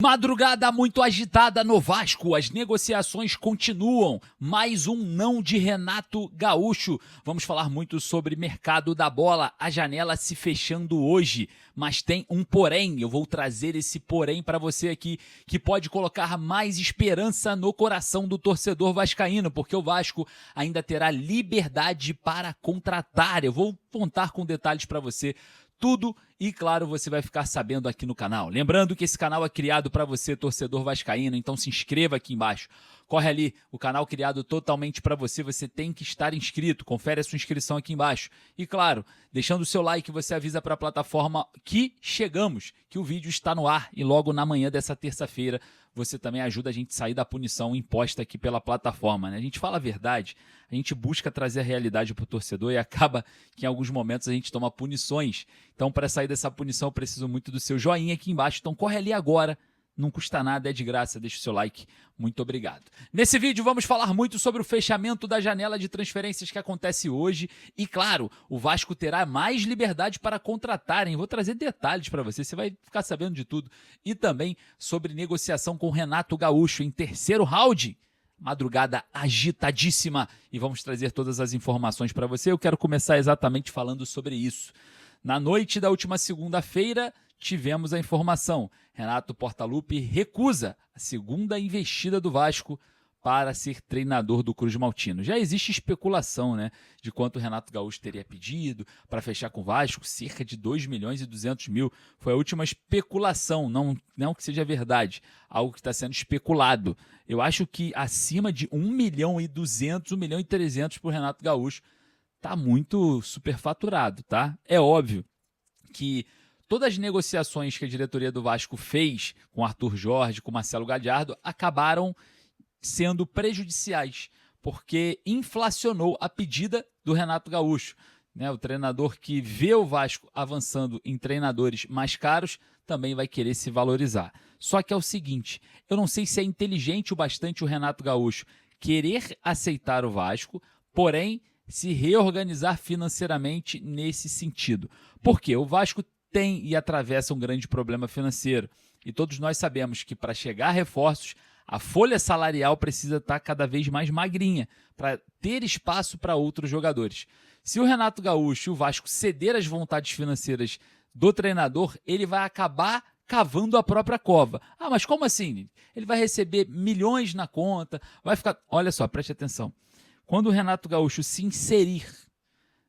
Madrugada muito agitada no Vasco, as negociações continuam. Mais um não de Renato Gaúcho. Vamos falar muito sobre mercado da bola, a janela se fechando hoje. Mas tem um porém, eu vou trazer esse porém para você aqui, que pode colocar mais esperança no coração do torcedor vascaíno, porque o Vasco ainda terá liberdade para contratar. Eu vou contar com detalhes para você tudo e, claro, você vai ficar sabendo aqui no canal. Lembrando que esse canal é criado para você, torcedor vascaíno, então se inscreva aqui embaixo. Corre ali, o canal criado totalmente para você, você tem que estar inscrito, confere a sua inscrição aqui embaixo. E, claro, deixando o seu like, você avisa para a plataforma que chegamos, que o vídeo está no ar e logo na manhã dessa terça-feira você também ajuda a gente a sair da punição imposta aqui pela plataforma, né? A gente fala a verdade, a gente busca trazer a realidade para o torcedor e acaba que em alguns momentos a gente toma punições. Então, para sair dessa punição, eu preciso muito do seu joinha aqui embaixo. Então, corre ali agora. Não custa nada, é de graça, deixa o seu like. Muito obrigado. Nesse vídeo vamos falar muito sobre o fechamento da janela de transferências que acontece hoje. E claro, o Vasco terá mais liberdade para contratarem. Vou trazer detalhes para você, você vai ficar sabendo de tudo. E também sobre negociação com Renato Gaúcho em terceiro round. Madrugada agitadíssima. E vamos trazer todas as informações para você. Eu quero começar exatamente falando sobre isso. Na noite da última segunda-feira, tivemos a informação. Renato Portaluppi recusa a segunda investida do Vasco para ser treinador do Cruz Maltino. Já existe especulação, né, de quanto o Renato Gaúcho teria pedido para fechar com o Vasco, cerca de 2 milhões e 200 mil. Foi a última especulação, não que seja verdade, algo que está sendo especulado. Eu acho que acima de 1 milhão e 200, 1 milhão e 300 para o Renato Gaúcho está muito superfaturado, tá? É óbvio que todas as negociações que a diretoria do Vasco fez com Arthur Jorge, com Marcelo Galhardo, acabaram sendo prejudiciais, porque inflacionou a pedida do Renato Gaúcho. Né? O treinador que vê o Vasco avançando em treinadores mais caros também vai querer se valorizar. Só que é o seguinte, eu não sei se é inteligente o bastante o Renato Gaúcho querer aceitar o Vasco, porém se reorganizar financeiramente nesse sentido. Por quê? O Vasco tem e atravessa um grande problema financeiro. E todos nós sabemos que para chegar a reforços, a folha salarial precisa estar cada vez mais magrinha para ter espaço para outros jogadores. Se o Renato Gaúcho e o Vasco ceder às vontades financeiras do treinador, ele vai acabar cavando a própria cova. Ah, mas como assim? Ele vai receber milhões na conta, vai ficar... Olha só, preste atenção. Quando o Renato Gaúcho se inserir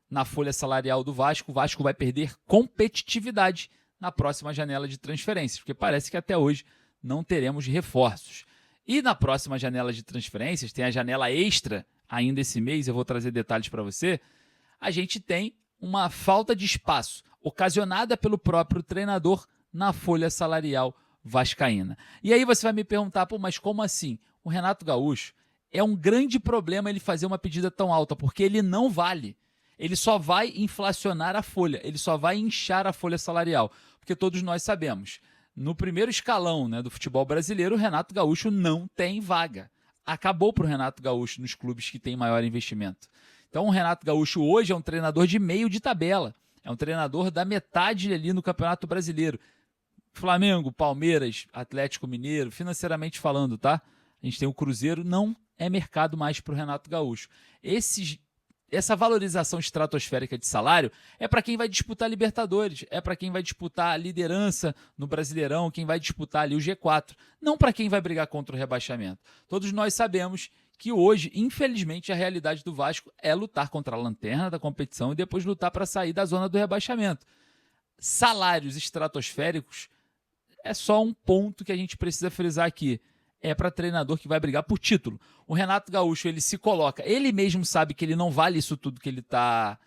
na folha salarial do Vasco, o Vasco vai perder competitividade na próxima janela de transferências, porque parece que até hoje não teremos reforços. E na próxima janela de transferências, tem a janela extra ainda esse mês, eu vou trazer detalhes para você, a gente tem uma falta de espaço ocasionada pelo próprio treinador na folha salarial vascaína. E aí você vai me perguntar, pô, mas como assim? O Renato Gaúcho é um grande problema ele fazer uma pedida tão alta, porque ele não vale. Ele só vai inflacionar a folha, ele só vai inchar a folha salarial. Porque todos nós sabemos, no primeiro escalão, né, do futebol brasileiro, o Renato Gaúcho não tem vaga. Acabou para o Renato Gaúcho nos clubes que têm maior investimento. Então o Renato Gaúcho hoje é um treinador de meio de tabela. É um treinador da metade ali no Campeonato Brasileiro. Flamengo, Palmeiras, Atlético Mineiro, financeiramente falando, tá? A gente tem o Cruzeiro, não é mercado mais para o Renato Gaúcho. Essa valorização estratosférica de salário é para quem vai disputar Libertadores, é para quem vai disputar a liderança no Brasileirão, quem vai disputar ali o G4, não para quem vai brigar contra o rebaixamento. Todos nós sabemos que hoje, infelizmente, a realidade do Vasco é lutar contra a lanterna da competição e depois lutar para sair da zona do rebaixamento. Salários estratosféricos é só um ponto que a gente precisa frisar aqui. É para treinador que vai brigar por título. O Renato Gaúcho, ele se coloca, ele mesmo sabe que ele não vale isso tudo que ele está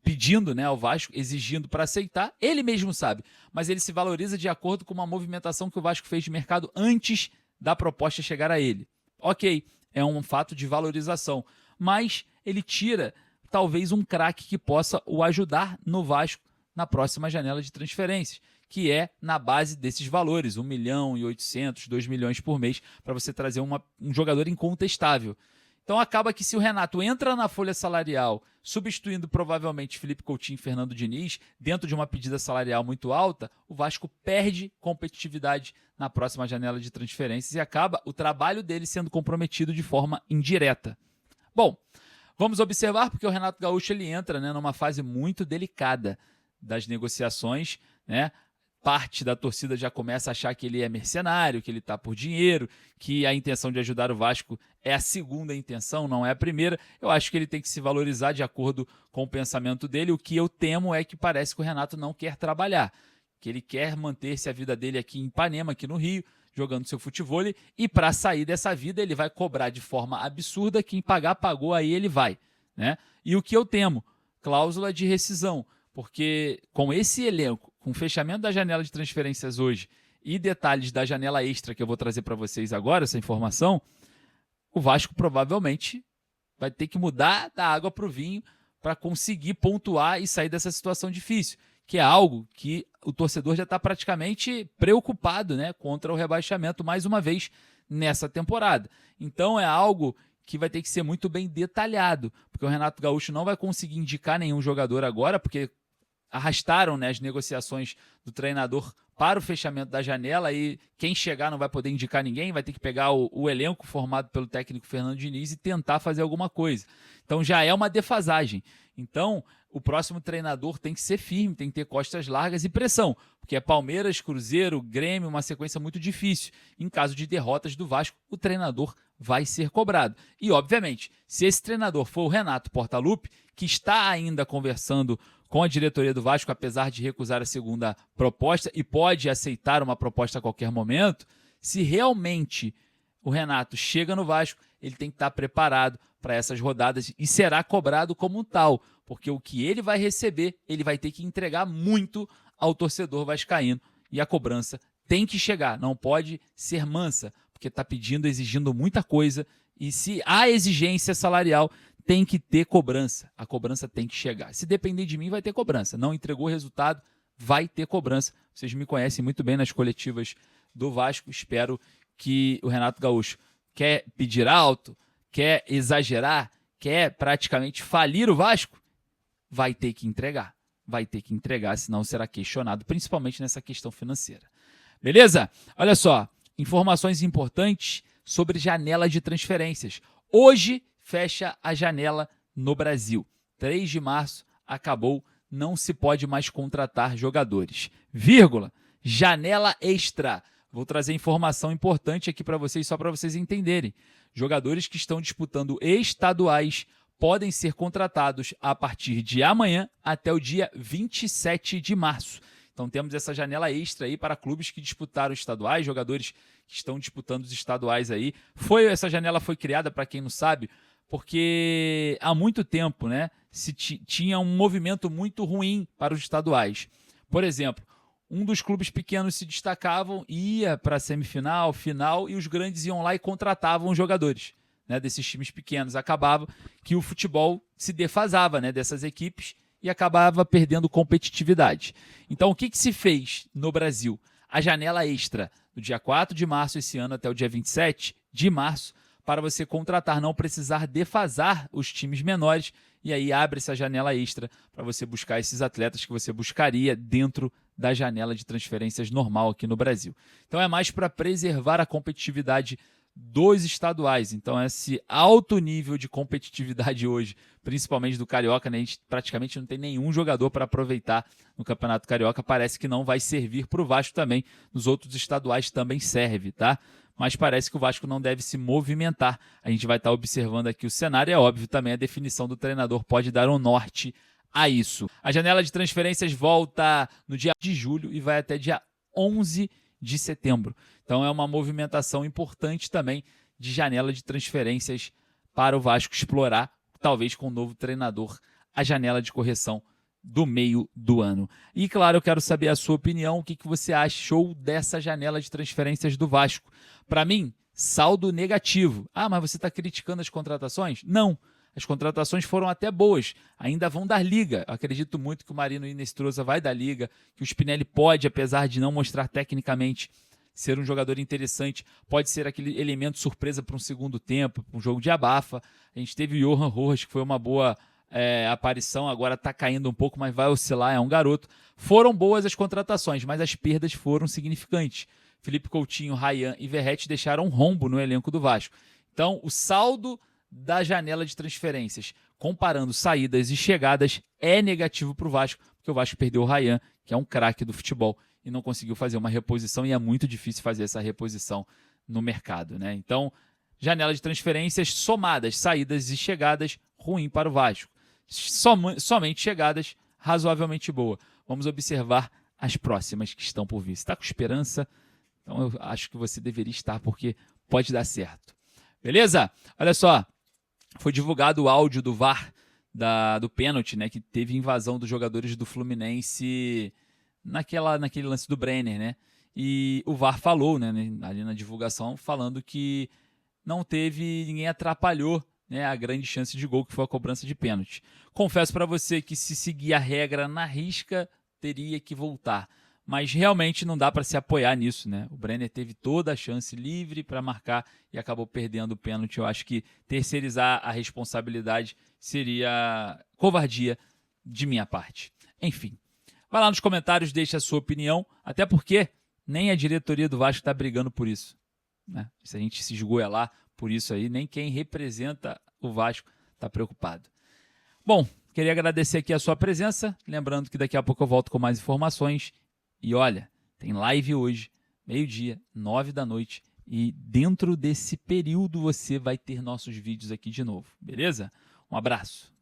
pedindo, né, ao Vasco, exigindo para aceitar, ele mesmo sabe, mas ele se valoriza de acordo com uma movimentação que o Vasco fez de mercado antes da proposta chegar a ele. Ok, é um fato de valorização, mas ele tira talvez um craque que possa o ajudar no Vasco na próxima janela de transferências, que é na base desses valores, 1 milhão e 800, 2 milhões por mês, para você trazer um jogador incontestável. Então acaba que se o Renato entra na folha salarial, substituindo provavelmente Felipe Coutinho e Fernando Diniz, dentro de uma pedida salarial muito alta, o Vasco perde competitividade na próxima janela de transferências e acaba o trabalho dele sendo comprometido de forma indireta. Bom, vamos observar porque o Renato Gaúcho ele entra, né, numa fase muito delicada das negociações, né? Parte da torcida já começa a achar que ele é mercenário, que ele está por dinheiro, que a intenção de ajudar o Vasco é a segunda intenção, não é a primeira. Eu acho que ele tem que se valorizar de acordo com o pensamento dele. O que eu temo é que parece que o Renato não quer trabalhar, que ele quer manter-se a vida dele aqui em Ipanema, aqui no Rio, jogando seu futevôlei, e para sair dessa vida ele vai cobrar de forma absurda, quem pagar, pagou, aí ele vai, né? E o que eu temo? Cláusula de rescisão, porque com esse elenco, com o fechamento da janela de transferências hoje e detalhes da janela extra que eu vou trazer para vocês agora, essa informação, o Vasco provavelmente vai ter que mudar da água para o vinho para conseguir pontuar e sair dessa situação difícil, que é algo que o torcedor já está praticamente preocupado, né, contra o rebaixamento mais uma vez nessa temporada. Então é algo que vai ter que ser muito bem detalhado, porque o Renato Gaúcho não vai conseguir indicar nenhum jogador agora, porque arrastaram, né, as negociações do treinador para o fechamento da janela e quem chegar não vai poder indicar ninguém, vai ter que pegar o elenco formado pelo técnico Fernando Diniz e tentar fazer alguma coisa. Então já é uma defasagem. Então o próximo treinador tem que ser firme, tem que ter costas largas e pressão, porque é Palmeiras, Cruzeiro, Grêmio, uma sequência muito difícil. Em caso de derrotas do Vasco, o treinador vai ser cobrado. E, obviamente, se esse treinador for o Renato Portaluppi, que está ainda conversando com a diretoria do Vasco, apesar de recusar a segunda proposta e pode aceitar uma proposta a qualquer momento, se realmente o Renato chega no Vasco, ele tem que estar preparado para essas rodadas e será cobrado como tal, porque o que ele vai receber, ele vai ter que entregar muito ao torcedor vascaíno e a cobrança tem que chegar, não pode ser mansa, porque está pedindo, exigindo muita coisa e se há exigência salarial, tem que ter cobrança. A cobrança tem que chegar. Se depender de mim, vai ter cobrança. Não entregou o resultado, vai ter cobrança. Vocês me conhecem muito bem nas coletivas do Vasco. Espero que o Renato Gaúcho quer pedir alto, quer exagerar, quer praticamente falir o Vasco. Vai ter que entregar. Vai ter que entregar, senão será questionado, principalmente nessa questão financeira. Beleza? Olha só, informações importantes sobre janela de transferências. Hoje fecha a janela no Brasil. 3 de março acabou, não se pode mais contratar jogadores. Vírgula, janela extra. Vou trazer informação importante aqui para vocês, só para vocês entenderem. Jogadores que estão disputando estaduais podem ser contratados a partir de amanhã até o dia 27 de março. Então temos essa janela extra aí para clubes que disputaram estaduais, jogadores que estão disputando os estaduais aí. Essa janela foi criada, para quem não sabe, porque há muito tempo, né, tinha um movimento muito ruim para os estaduais. Por exemplo, um dos clubes pequenos se destacavam, ia para a semifinal, final, e os grandes iam lá e contratavam os jogadores, né, desses times pequenos. Acabava que o futebol se defasava, né, dessas equipes e acabava perdendo competitividade. Então, o que se fez no Brasil? A janela extra, do dia 4 de março esse ano até o dia 27 de março, para você contratar, não precisar defasar os times menores, e aí abre essa janela extra para você buscar esses atletas que você buscaria dentro da janela de transferências normal aqui no Brasil. Então é mais para preservar a competitividade dos estaduais. Então esse alto nível de competitividade hoje, principalmente do Carioca, né? A gente praticamente não tem nenhum jogador para aproveitar no Campeonato Carioca, parece que não vai servir para o Vasco também, nos outros estaduais também serve, tá? Mas parece que o Vasco não deve se movimentar. A gente vai estar observando aqui o cenário, é óbvio também a definição do treinador pode dar um norte a isso. A janela de transferências volta no dia de julho e vai até dia 11 de setembro. Então é uma movimentação importante também de janela de transferências para o Vasco explorar, talvez com um novo treinador, a janela de correção do meio do ano. E claro, eu quero saber a sua opinião, o que você achou dessa janela de transferências do Vasco. Para mim, saldo negativo. Ah, mas você está criticando as contratações? Não. As contratações foram até boas, ainda vão dar liga. Acredito muito que o Marino Inestrosa vai dar liga, que o Spinelli pode, apesar de não mostrar tecnicamente, ser um jogador interessante, pode ser aquele elemento surpresa para um segundo tempo, para um jogo de abafa. A gente teve o Johan Rojas, que foi uma boa aparição, agora está caindo um pouco, mas vai oscilar, é um garoto. Foram boas as contratações, mas as perdas foram significantes. Felipe Coutinho, Ryan e Verratti deixaram um rombo no elenco do Vasco. Então, o saldo da janela de transferências, comparando saídas e chegadas, é negativo para o Vasco, porque o Vasco perdeu o Ryan, que é um craque do futebol, e não conseguiu fazer uma reposição, e é muito difícil fazer essa reposição no mercado, né? Então, janela de transferências somadas, saídas e chegadas, ruim para o Vasco. Somente chegadas, razoavelmente boa. Vamos observar as próximas que estão por vir. Se está com esperança, então eu acho que você deveria estar, porque pode dar certo. Beleza? Olha só, foi divulgado o áudio do VAR do pênalti, né, que teve invasão dos jogadores do Fluminense naquele lance do Brenner, né? E o VAR falou, né, ali na divulgação, falando que não teve, ninguém atrapalhou, né, a grande chance de gol, que foi a cobrança de pênalti. Confesso para você que se seguir a regra na risca, teria que voltar. Mas realmente não dá para se apoiar nisso, né? O Brenner teve toda a chance livre para marcar e acabou perdendo o pênalti. Eu acho que terceirizar a responsabilidade seria covardia de minha parte. Enfim, vai lá nos comentários, deixa a sua opinião, até porque nem a diretoria do Vasco está brigando por isso, né? Se a gente se esgoelar por isso aí, nem quem representa o Vasco está preocupado. Bom, queria agradecer aqui a sua presença, lembrando que daqui a pouco eu volto com mais informações. E olha, tem live hoje, meio-dia, 9 da noite, e dentro desse período você vai ter nossos vídeos aqui de novo, beleza? Um abraço.